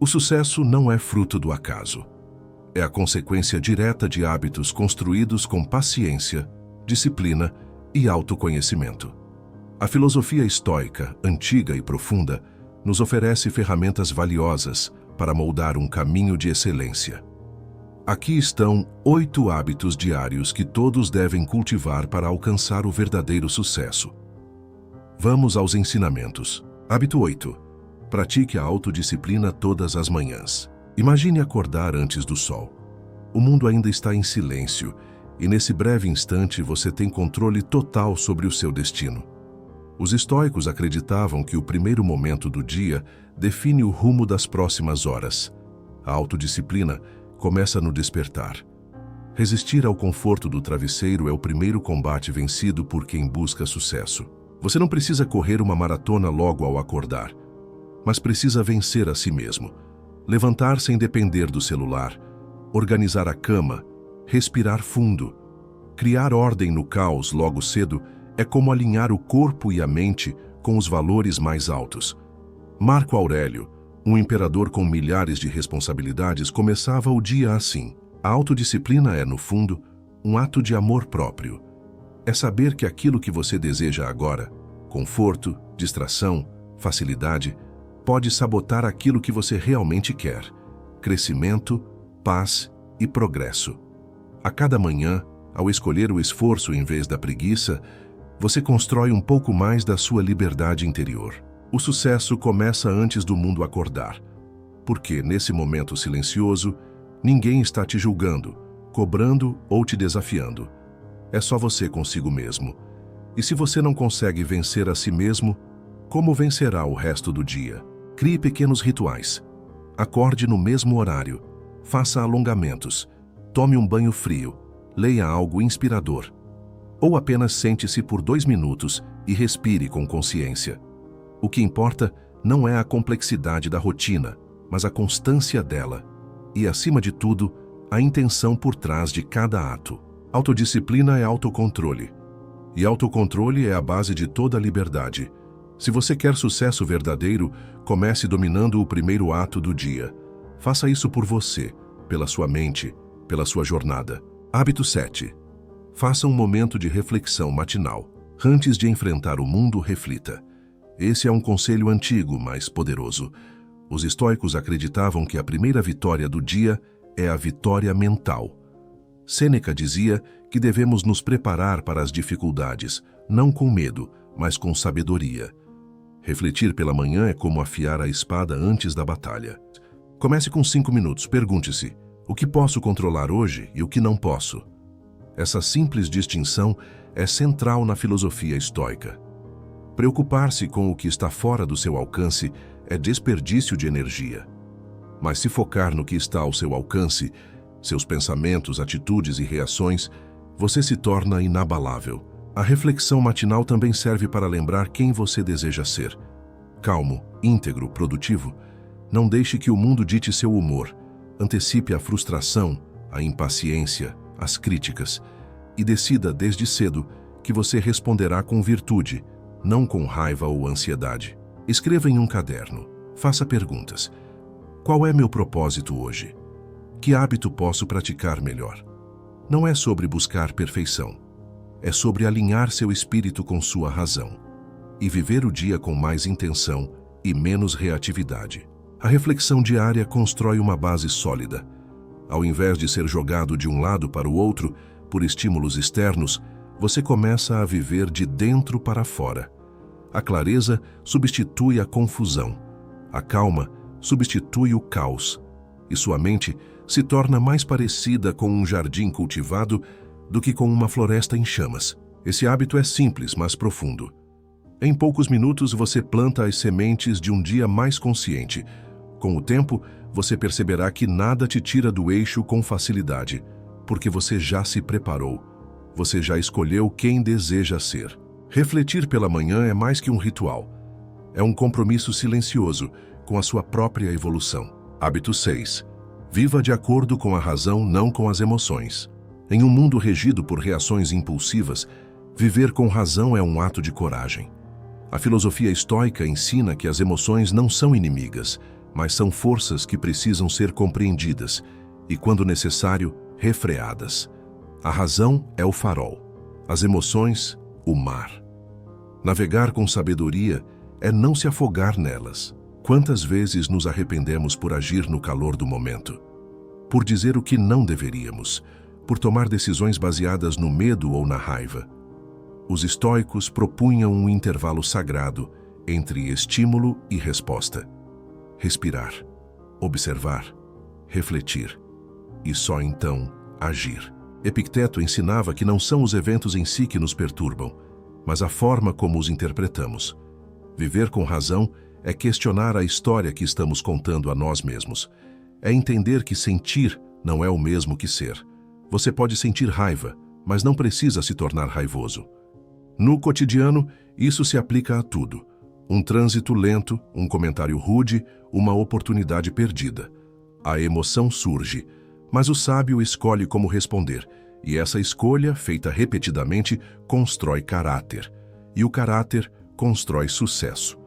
O sucesso não é fruto do acaso. É a consequência direta de hábitos construídos com paciência, disciplina e autoconhecimento. A filosofia estoica, antiga e profunda, nos oferece ferramentas valiosas para moldar um caminho de excelência. Aqui estão 8 hábitos diários que todos devem cultivar para alcançar o verdadeiro sucesso. Vamos aos ensinamentos. Hábito 8. Pratique a autodisciplina todas as manhãs. Imagine acordar antes do sol. O mundo ainda está em silêncio e nesse breve instante você tem controle total sobre o seu destino. Os estoicos acreditavam que o primeiro momento do dia define o rumo das próximas horas. A autodisciplina começa no despertar. Resistir ao conforto do travesseiro é o primeiro combate vencido por quem busca sucesso. Você não precisa correr uma maratona logo ao acordar, mas precisa vencer a si mesmo. Levantar sem depender do celular, organizar a cama, respirar fundo. Criar ordem no caos logo cedo é como alinhar o corpo e a mente com os valores mais altos. Marco Aurélio, um imperador com milhares de responsabilidades, começava o dia assim. A autodisciplina é, no fundo, um ato de amor próprio. É saber que aquilo que você deseja agora, conforto, distração, facilidade, pode sabotar aquilo que você realmente quer: crescimento, paz e progresso. A cada manhã, ao escolher o esforço em vez da preguiça, você constrói um pouco mais da sua liberdade interior. O sucesso começa antes do mundo acordar, porque nesse momento silencioso, ninguém está te julgando, cobrando ou te desafiando. É só você consigo mesmo. E se você não consegue vencer a si mesmo, como vencerá o resto do dia? Crie pequenos rituais. Acorde no mesmo horário. Faça alongamentos. Tome um banho frio. Leia algo inspirador. Ou apenas sente-se por 2 minutos e respire com consciência. O que importa não é a complexidade da rotina, mas a constância dela. E, acima de tudo, a intenção por trás de cada ato. Autodisciplina é autocontrole. E autocontrole é a base de toda a liberdade. Se você quer sucesso verdadeiro, comece dominando o primeiro ato do dia. Faça isso por você, pela sua mente, pela sua jornada. Hábito 7. Faça um momento de reflexão matinal. Antes de enfrentar o mundo, reflita. Esse é um conselho antigo, mas poderoso. Os estoicos acreditavam que a primeira vitória do dia é a vitória mental. Sêneca dizia que devemos nos preparar para as dificuldades, não com medo, mas com sabedoria. Refletir pela manhã é como afiar a espada antes da batalha. Comece com 5 minutos. Pergunte-se: o que posso controlar hoje e o que não posso? Essa simples distinção é central na filosofia estoica. Preocupar-se com o que está fora do seu alcance é desperdício de energia. Mas se focar no que está ao seu alcance, seus pensamentos, atitudes e reações, você se torna inabalável. A reflexão matinal também serve para lembrar quem você deseja ser. Calmo, íntegro, produtivo. Não deixe que o mundo dite seu humor. Antecipe a frustração, a impaciência, as críticas. E decida desde cedo que você responderá com virtude, não com raiva ou ansiedade. Escreva em um caderno. Faça perguntas. Qual é meu propósito hoje? Que hábito posso praticar melhor? Não é sobre buscar perfeição. É sobre alinhar seu espírito com sua razão e viver o dia com mais intenção e menos reatividade. A reflexão diária constrói uma base sólida. Ao invés de ser jogado de um lado para o outro por estímulos externos, você começa a viver de dentro para fora. A clareza substitui a confusão. A calma substitui o caos. E sua mente se torna mais parecida com um jardim cultivado do que com uma floresta em chamas. Esse hábito é simples, mas profundo. Em poucos minutos você planta as sementes de um dia mais consciente. Com o tempo, você perceberá que nada te tira do eixo com facilidade, porque você já se preparou. Você já escolheu quem deseja ser. Refletir pela manhã é mais que um ritual. É um compromisso silencioso com a sua própria evolução. Hábito 6. Viva de acordo com a razão, não com as emoções. Em um mundo regido por reações impulsivas, viver com razão é um ato de coragem. A filosofia estoica ensina que as emoções não são inimigas, mas são forças que precisam ser compreendidas e, quando necessário, refreadas. A razão é o farol, as emoções, o mar. Navegar com sabedoria é não se afogar nelas. Quantas vezes nos arrependemos por agir no calor do momento? Por dizer o que não deveríamos, por tomar decisões baseadas no medo ou na raiva. Os estoicos propunham um intervalo sagrado entre estímulo e resposta. Respirar, observar, refletir e só então agir. Epicteto ensinava que não são os eventos em si que nos perturbam, mas a forma como os interpretamos. Viver com razão é questionar a história que estamos contando a nós mesmos. É entender que sentir não é o mesmo que ser. Você pode sentir raiva, mas não precisa se tornar raivoso. No cotidiano, isso se aplica a tudo. Um trânsito lento, um comentário rude, uma oportunidade perdida. A emoção surge, mas o sábio escolhe como responder, e essa escolha, feita repetidamente, constrói caráter. E o caráter constrói sucesso.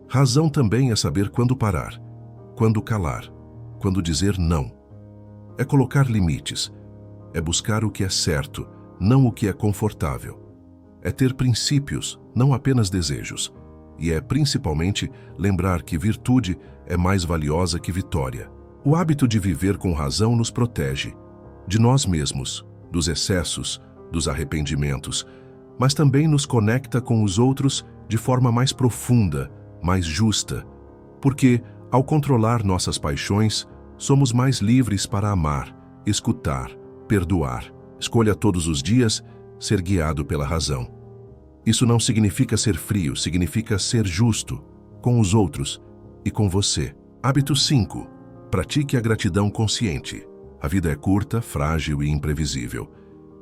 Razão também é saber quando parar, quando calar, quando dizer não. É colocar limites, é buscar o que é certo, não o que é confortável. É ter princípios, não apenas desejos. E é, principalmente, lembrar que virtude é mais valiosa que vitória. O hábito de viver com razão nos protege, de nós mesmos, dos excessos, dos arrependimentos, mas também nos conecta com os outros de forma mais profunda, mais justa, porque, ao controlar nossas paixões, somos mais livres para amar, escutar, perdoar. Escolha todos os dias ser guiado pela razão. Isso não significa ser frio, significa ser justo com os outros e com você. Hábito 5. Pratique a gratidão consciente. A vida é curta, frágil e imprevisível.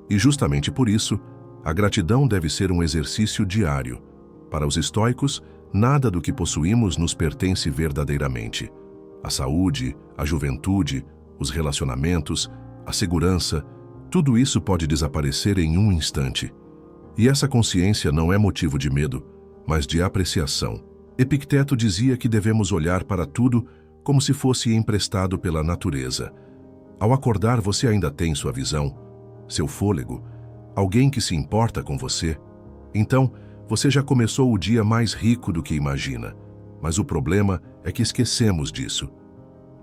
E justamente por isso, a gratidão deve ser um exercício diário. Para os estoicos, nada do que possuímos nos pertence verdadeiramente. A saúde, a juventude, os relacionamentos, a segurança, tudo isso pode desaparecer em um instante. E essa consciência não é motivo de medo, mas de apreciação. Epicteto dizia que devemos olhar para tudo como se fosse emprestado pela natureza. Ao acordar, você ainda tem sua visão, seu fôlego, alguém que se importa com você. Então, você já começou o dia mais rico do que imagina. Mas o problema é que esquecemos disso.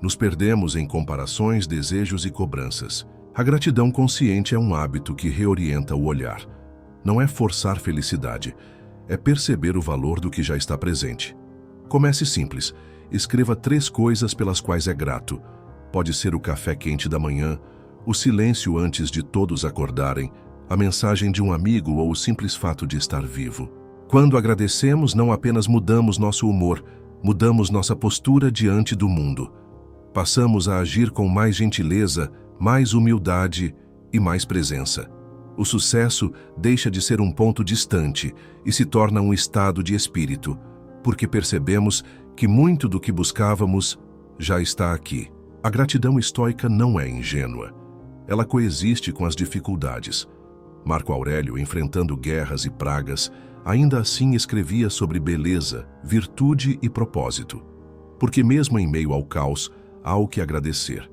Nos perdemos em comparações, desejos e cobranças. A gratidão consciente é um hábito que reorienta o olhar. Não é forçar felicidade, é perceber o valor do que já está presente. Comece simples. Escreva 3 coisas pelas quais é grato. Pode ser o café quente da manhã, o silêncio antes de todos acordarem, a mensagem de um amigo ou o simples fato de estar vivo. Quando agradecemos, não apenas mudamos nosso humor, mudamos nossa postura diante do mundo. Passamos a agir com mais gentileza, mais humildade e mais presença. O sucesso deixa de ser um ponto distante e se torna um estado de espírito, porque percebemos que muito do que buscávamos já está aqui. A gratidão estoica não é ingênua. Ela coexiste com as dificuldades. Marco Aurélio, enfrentando guerras e pragas, ainda assim escrevia sobre beleza, virtude e propósito. Porque mesmo em meio ao caos, há o que agradecer.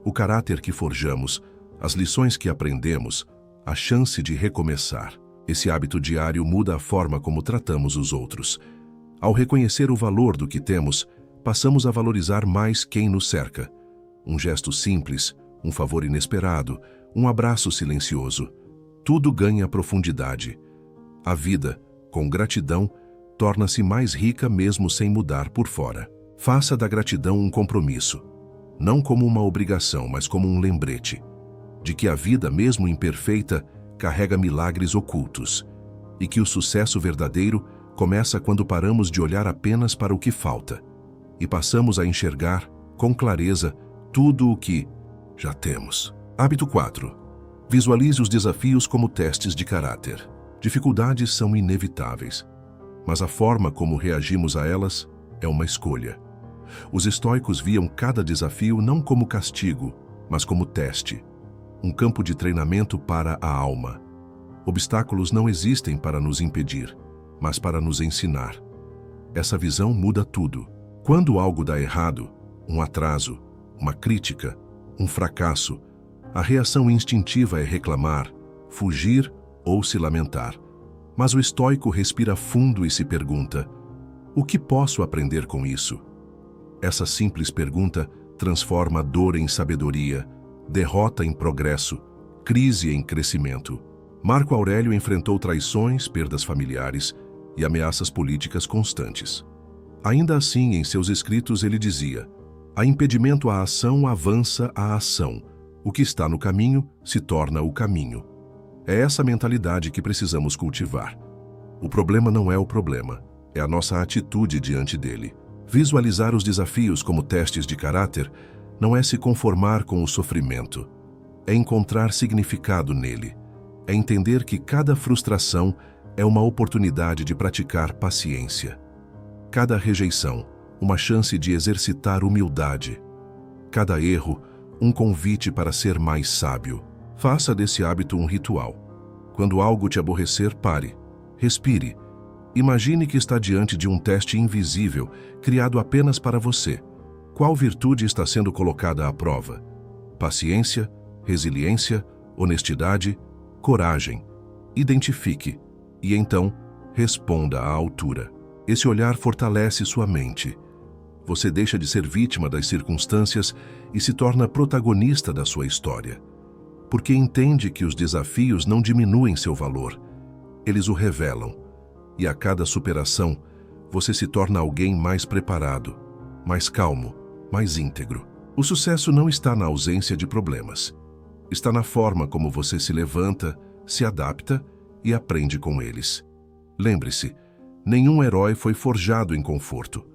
O caráter que forjamos, as lições que aprendemos, a chance de recomeçar. Esse hábito diário muda a forma como tratamos os outros. Ao reconhecer o valor do que temos, passamos a valorizar mais quem nos cerca. Um gesto simples, um favor inesperado, um abraço silencioso. Tudo ganha profundidade. A vida, com gratidão, torna-se mais rica mesmo sem mudar por fora. Faça da gratidão um compromisso. Não como uma obrigação, mas como um lembrete. De que a vida, mesmo imperfeita, carrega milagres ocultos. E que o sucesso verdadeiro começa quando paramos de olhar apenas para o que falta. E passamos a enxergar, com clareza, tudo o que já temos. Hábito 4. Visualize os desafios como testes de caráter. Dificuldades são inevitáveis, mas a forma como reagimos a elas é uma escolha. Os estoicos viam cada desafio não como castigo, mas como teste, um campo de treinamento para a alma. Obstáculos não existem para nos impedir, mas para nos ensinar. Essa visão muda tudo. Quando algo dá errado, um atraso, uma crítica, um fracasso, a reação instintiva é reclamar, fugir ou se lamentar. Mas o estoico respira fundo e se pergunta: o que posso aprender com isso? Essa simples pergunta transforma dor em sabedoria, derrota em progresso, crise em crescimento. Marco Aurélio enfrentou traições, perdas familiares e ameaças políticas constantes. Ainda assim, em seus escritos ele dizia: há impedimento à ação, avança a ação. O que está no caminho se torna o caminho. É essa mentalidade que precisamos cultivar. O problema não é o problema, é a nossa atitude diante dele. Visualizar os desafios como testes de caráter não é se conformar com o sofrimento, é encontrar significado nele, é entender que cada frustração é uma oportunidade de praticar paciência. Cada rejeição, uma chance de exercitar humildade. Cada erro, um convite para ser mais sábio. Faça desse hábito um ritual. Quando algo te aborrecer, pare, respire. Imagine que está diante de um teste invisível, criado apenas para você. Qual virtude está sendo colocada à prova? Paciência, resiliência, honestidade, coragem. Identifique e então responda à altura. Esse olhar fortalece sua mente. Você deixa de ser vítima das circunstâncias e se torna protagonista da sua história. Porque entende que os desafios não diminuem seu valor, eles o revelam. E a cada superação, você se torna alguém mais preparado, mais calmo, mais íntegro. O sucesso não está na ausência de problemas. Está na forma como você se levanta, se adapta e aprende com eles. Lembre-se, nenhum herói foi forjado em conforto.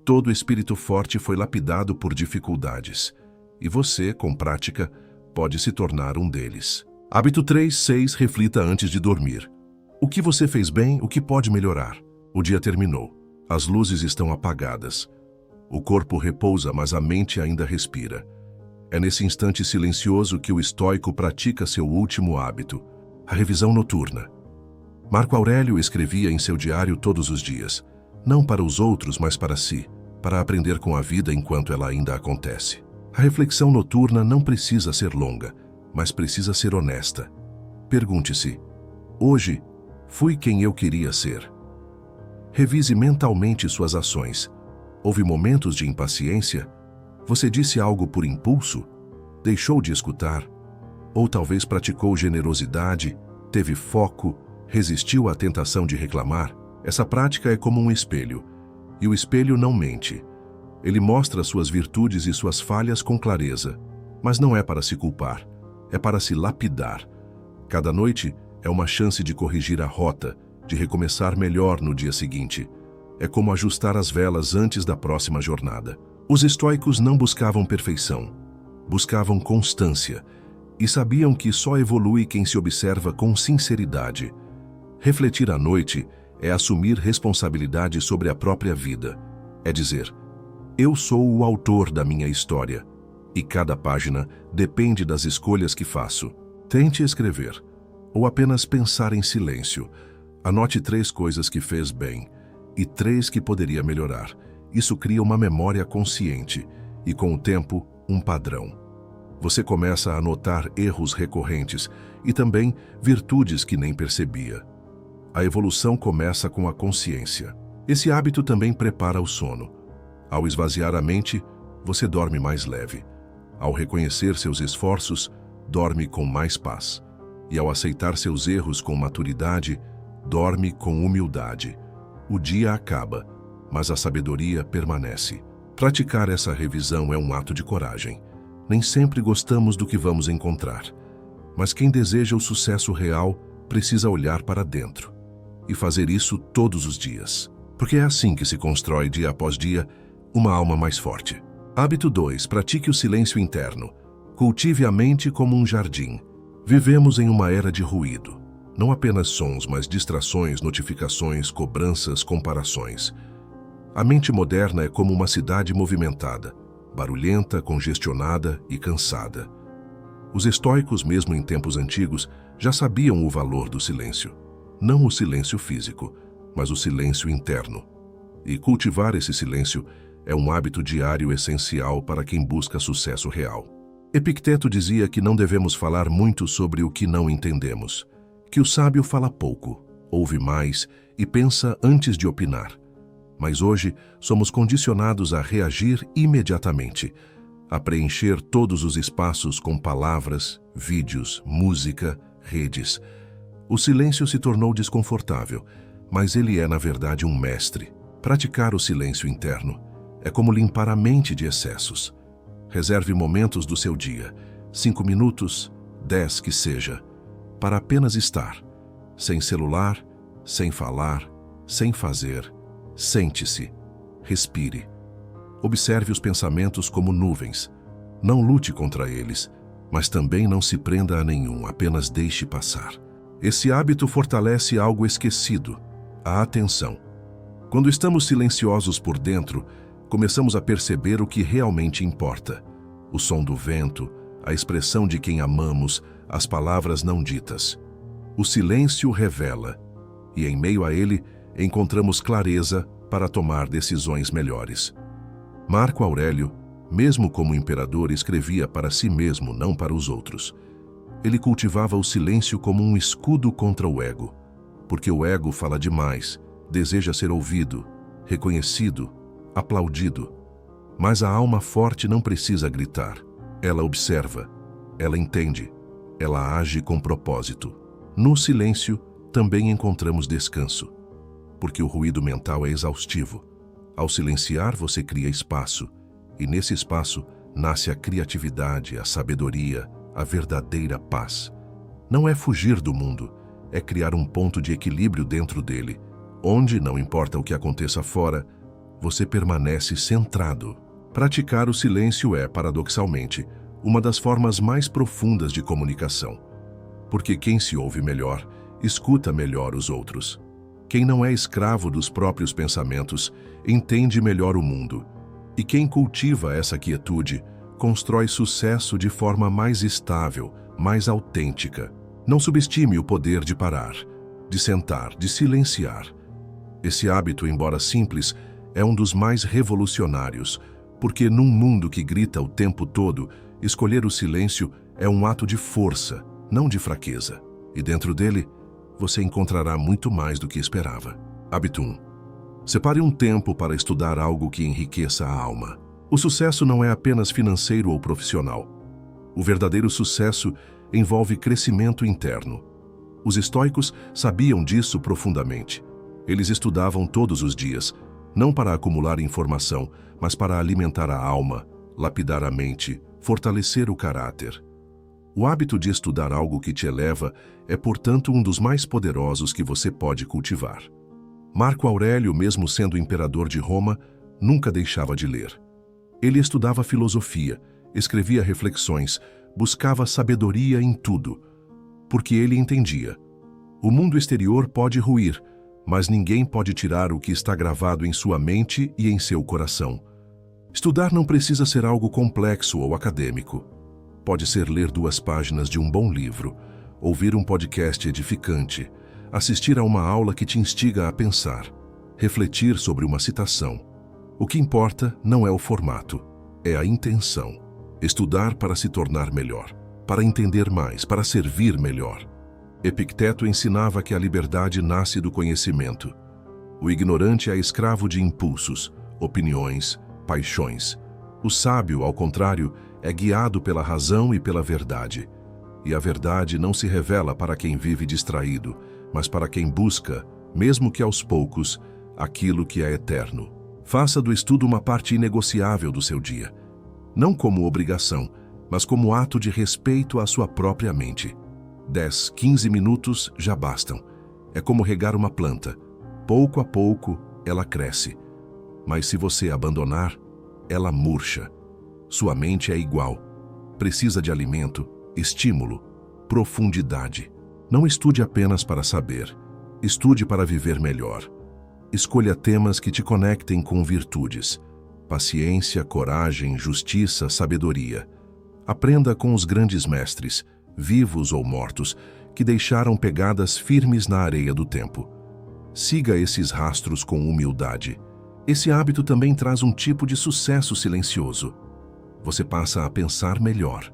Todo espírito forte foi lapidado por dificuldades. E você, com prática, pode se tornar um deles. Hábito 3.6. Reflita antes de dormir. O que você fez bem, o que pode melhorar? O dia terminou. As luzes estão apagadas. O corpo repousa, mas a mente ainda respira. É nesse instante silencioso que o estoico pratica seu último hábito, a revisão noturna. Marco Aurélio escrevia em seu diário todos os dias, não para os outros, mas para si, para aprender com a vida enquanto ela ainda acontece. A reflexão noturna não precisa ser longa, mas precisa ser honesta. Pergunte-se: hoje, fui quem eu queria ser? Revise mentalmente suas ações. Houve momentos de impaciência? Você disse algo por impulso? Deixou de escutar? Ou talvez praticou generosidade, teve foco, resistiu à tentação de reclamar? Essa prática é como um espelho, e o espelho não mente. Ele mostra suas virtudes e suas falhas com clareza, mas não é para se culpar, é para se lapidar. Cada noite é uma chance de corrigir a rota, de recomeçar melhor no dia seguinte. É como ajustar as velas antes da próxima jornada. Os estoicos não buscavam perfeição, buscavam constância, e sabiam que só evolui quem se observa com sinceridade. Refletir à noite é assumir responsabilidade sobre a própria vida. É dizer: eu sou o autor da minha história, e cada página depende das escolhas que faço. Tente escrever, ou apenas pensar em silêncio. Anote 3 coisas que fez bem, e 3 que poderia melhorar. Isso cria uma memória consciente, e com o tempo, um padrão. Você começa a notar erros recorrentes, e também virtudes que nem percebia. A evolução começa com a consciência. Esse hábito também prepara o sono. Ao esvaziar a mente, você dorme mais leve. Ao reconhecer seus esforços, dorme com mais paz. E ao aceitar seus erros com maturidade, dorme com humildade. O dia acaba, mas a sabedoria permanece. Praticar essa revisão é um ato de coragem. Nem sempre gostamos do que vamos encontrar, mas quem deseja o sucesso real precisa olhar para dentro e fazer isso todos os dias. Porque é assim que se constrói dia após dia uma alma mais forte. Hábito 2. Pratique o silêncio interno. Cultive a mente como um jardim. Vivemos em uma era de ruído. Não apenas sons, mas distrações, notificações, cobranças, comparações. A mente moderna é como uma cidade movimentada, barulhenta, congestionada e cansada. Os estoicos, mesmo em tempos antigos, já sabiam o valor do silêncio. Não o silêncio físico, mas o silêncio interno. E cultivar esse silêncio é um hábito diário essencial para quem busca sucesso real. Epicteto dizia que não devemos falar muito sobre o que não entendemos, que o sábio fala pouco, ouve mais e pensa antes de opinar. Mas hoje somos condicionados a reagir imediatamente, a preencher todos os espaços com palavras, vídeos, música, redes. O silêncio se tornou desconfortável, mas ele é, na verdade, um mestre. Praticar o silêncio interno é como limpar a mente de excessos. Reserve momentos do seu dia, 5 minutos, 10 que seja, para apenas estar, sem celular, sem falar, sem fazer. Sente-se, respire. Observe os pensamentos como nuvens. Não lute contra eles, mas também não se prenda a nenhum, apenas deixe passar. Esse hábito fortalece algo esquecido, a atenção. Quando estamos silenciosos por dentro, começamos a perceber o que realmente importa. O som do vento, a expressão de quem amamos, as palavras não ditas. O silêncio revela, e em meio a ele, encontramos clareza para tomar decisões melhores. Marco Aurélio, mesmo como imperador, escrevia para si mesmo, não para os outros. Ele cultivava o silêncio como um escudo contra o ego, porque o ego fala demais, deseja ser ouvido, reconhecido, aplaudido. Mas a alma forte não precisa gritar. Ela observa, ela entende, ela age com propósito. No silêncio, também encontramos descanso, porque o ruído mental é exaustivo. Ao silenciar, você cria espaço, e nesse espaço nasce a criatividade, a sabedoria, a verdadeira paz. Não é fugir do mundo, é criar um ponto de equilíbrio dentro dele, onde, não importa o que aconteça fora, você permanece centrado. Praticar o silêncio é, paradoxalmente, uma das formas mais profundas de comunicação. Porque quem se ouve melhor, escuta melhor os outros. Quem não é escravo dos próprios pensamentos, entende melhor o mundo. E quem cultiva essa quietude, constrói sucesso de forma mais estável, mais autêntica. Não subestime o poder de parar, de sentar, de silenciar. Esse hábito, embora simples, é um dos mais revolucionários, porque num mundo que grita o tempo todo, escolher o silêncio é um ato de força, não de fraqueza. E dentro dele, você encontrará muito mais do que esperava. Hábito 1. Separe um tempo para estudar algo que enriqueça a alma. O sucesso não é apenas financeiro ou profissional. O verdadeiro sucesso envolve crescimento interno. Os estoicos sabiam disso profundamente. Eles estudavam todos os dias, não para acumular informação, mas para alimentar a alma, lapidar a mente, fortalecer o caráter. O hábito de estudar algo que te eleva é, portanto, um dos mais poderosos que você pode cultivar. Marco Aurélio, mesmo sendo imperador de Roma, nunca deixava de ler. Ele estudava filosofia, escrevia reflexões, buscava sabedoria em tudo, porque ele entendia. O mundo exterior pode ruir, mas ninguém pode tirar o que está gravado em sua mente e em seu coração. Estudar não precisa ser algo complexo ou acadêmico. Pode ser ler 2 páginas de um bom livro, ouvir um podcast edificante, assistir a uma aula que te instiga a pensar, refletir sobre uma citação. O que importa não é o formato, é a intenção. Estudar para se tornar melhor, para entender mais, para servir melhor. Epicteto ensinava que a liberdade nasce do conhecimento. O ignorante é escravo de impulsos, opiniões, paixões. O sábio, ao contrário, é guiado pela razão e pela verdade. E a verdade não se revela para quem vive distraído, mas para quem busca, mesmo que aos poucos, aquilo que é eterno. Faça do estudo uma parte inegociável do seu dia. Não como obrigação, mas como ato de respeito à sua própria mente. 10, 15 minutos já bastam. É como regar uma planta. Pouco a pouco, ela cresce. Mas se você abandonar, ela murcha. Sua mente é igual. Precisa de alimento, estímulo, profundidade. Não estude apenas para saber. Estude para viver melhor. Escolha temas que te conectem com virtudes. Paciência, coragem, justiça, sabedoria. Aprenda com os grandes mestres, vivos ou mortos, que deixaram pegadas firmes na areia do tempo. Siga esses rastros com humildade. Esse hábito também traz um tipo de sucesso silencioso. Você passa a pensar melhor,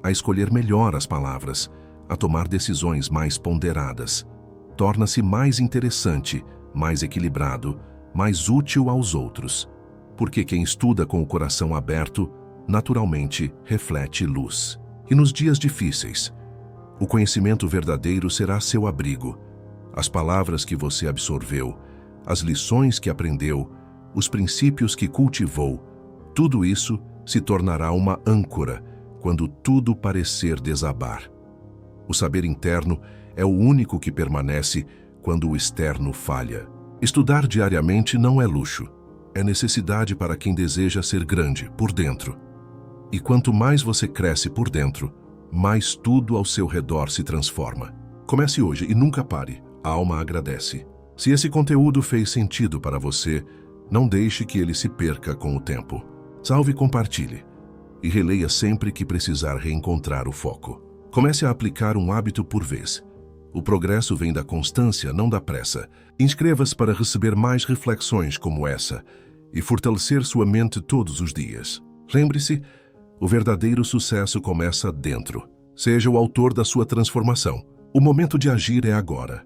a escolher melhor as palavras, a tomar decisões mais ponderadas. Torna-se mais interessante, mais equilibrado, mais útil aos outros. Porque quem estuda com o coração aberto, naturalmente reflete luz. E nos dias difíceis, o conhecimento verdadeiro será seu abrigo. As palavras que você absorveu, as lições que aprendeu, os princípios que cultivou, tudo isso se tornará uma âncora quando tudo parecer desabar. O saber interno é o único que permanece quando o externo falha. Estudar diariamente não é luxo, é necessidade para quem deseja ser grande por dentro. E quanto mais você cresce por dentro, mais tudo ao seu redor se transforma. Comece hoje e nunca pare, a alma agradece. Se esse conteúdo fez sentido para você, não deixe que ele se perca com o tempo. Salve e compartilhe. E releia sempre que precisar reencontrar o foco. Comece a aplicar um hábito por vez. O progresso vem da constância, não da pressa. Inscreva-se para receber mais reflexões como essa e fortalecer sua mente todos os dias. Lembre-se, o verdadeiro sucesso começa dentro. Seja o autor da sua transformação. O momento de agir é agora.